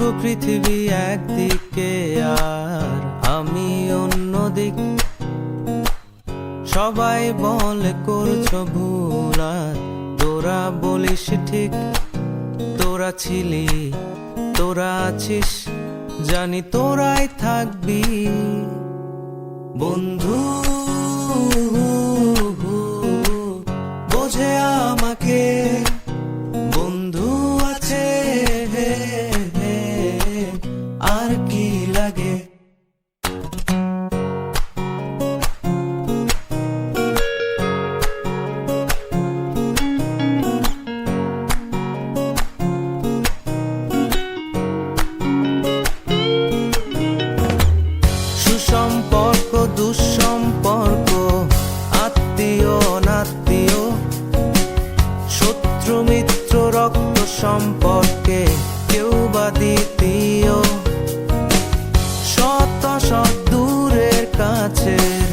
পুরো পৃথিবী একদিকে আর আমি অন্যদিক। সবাই বলে করছো ভুল আর তোরা বলিস ঠিক। তোরা ছিলি, তোরা আছিস, জানি তোরাই থাকবি বন্ধু। বোঝে আমাকে বন্ধু আছে, আর কি লাগে। সুসম্পর্ক দুঃসম্পর্ক, আত্মীয় অনাত্মীয়, শত্রু মিত্র রক্ত সম্পর্কে কেউ বা দ্বিতীয়। শত শত দূরের কাছের,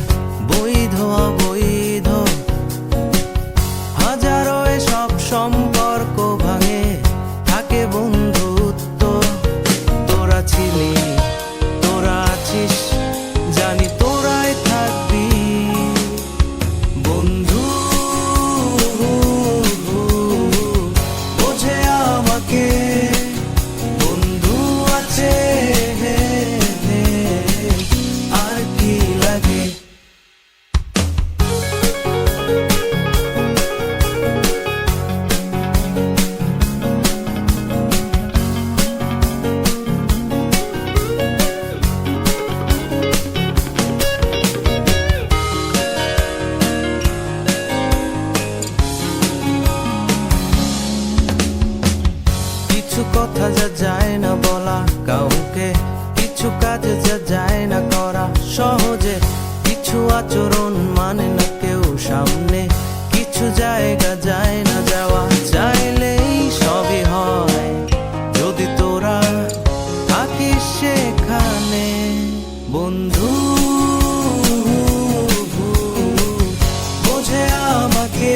বৈধ অবৈধ, হাজারো এসব সম্পর্ক ভাঙে, থাকে বন্ধুত্ব। তোরা ছিলি, তোরা আছিস, জানি তোরাই থাকবি বন্ধু। বোঝে আমাকে বন্ধু আছে, আর কি লাগে। কিছু কথা যা যায় না বলা কাউকে, কিছু কাজ যা যায় না করা সহজে, কিছু আচরণ মানে না কেউ সামনে, কিছু জায়গা যায় না যাওয়া, চাইলেই সবই হয় যদি তোরা থাকিস সেখানে বন্ধু। বোঝে আমাকে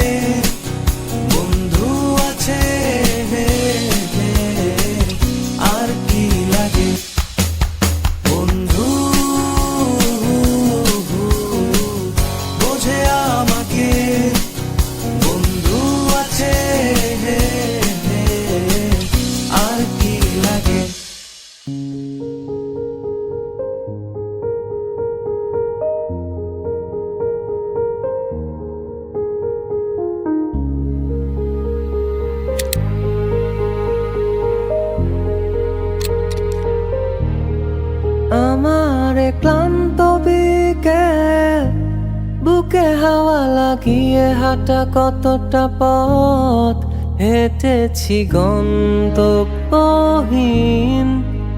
বন্ধু আছে, আর কি লাগে বন্ধু। বোঝে আমাকে বন্ধু আছে, আর কি লাগে। আমার ক্লান্ত বিকেল, বুকে হাওয়া লাগিয়ে হাঁটা কতটা পথ হেঁটেছি গন্তব্যহীন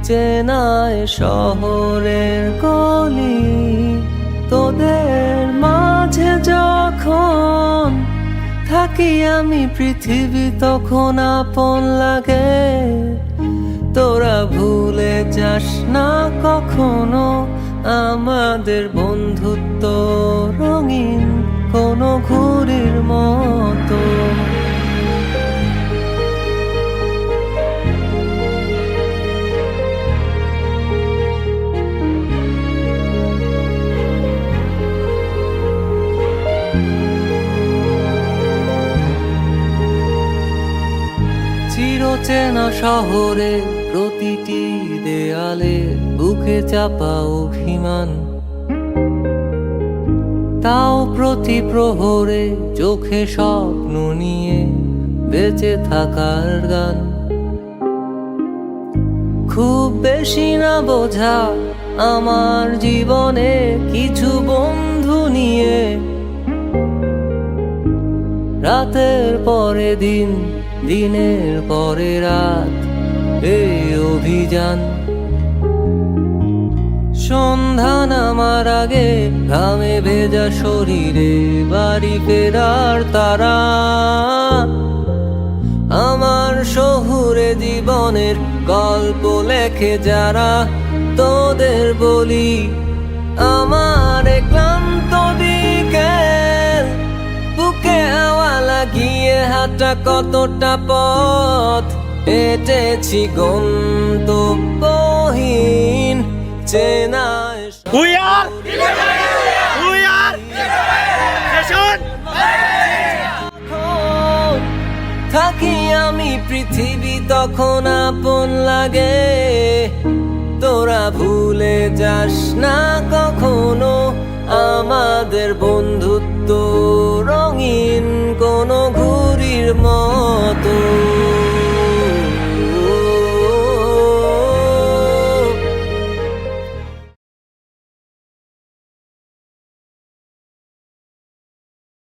চেনায় শহরের গলি। তোদের মাঝে যখন থাকি আমি পৃথিবী তখন আপন লাগে। তোরা ভুলে যাস না কখনো আমাদের বন্ধুত্ব রঙিন কোনো ঘুড়ির মতো। চিরচেনা শহরে প্রতিটি দেয়ালে বুকে চাপা অভিমান, তাও প্রতি প্রহরে চোখে স্বপ্ন নিয়ে বেঁচে থাকার গান। খুব বেশি না বোঝা আমার জীবনে কিছু বন্ধু নিয়ে, রাতের পরে দিন, দিনের পরে রাত এই অভিযান। সন্ধ্যা নামার আগে ঘামে ভেজা শরীরে বাড়ি ফেরার তারা। আমার শহুরে জীবনের গল্প লেখে যারা, তোদের বলি আমার ক্লান্ত বিকেল, বুকে হাওয়া লাগিয়ে হাঁটা কতটা পথ এটেছি গন্তব্যহীন চেনায় We are Session থাকি আমি পৃথিবী তখন আপন লাগে তোরা ভুলে যাস না কখনো আমাদের বন্ধুত্ব রঙিন কোনো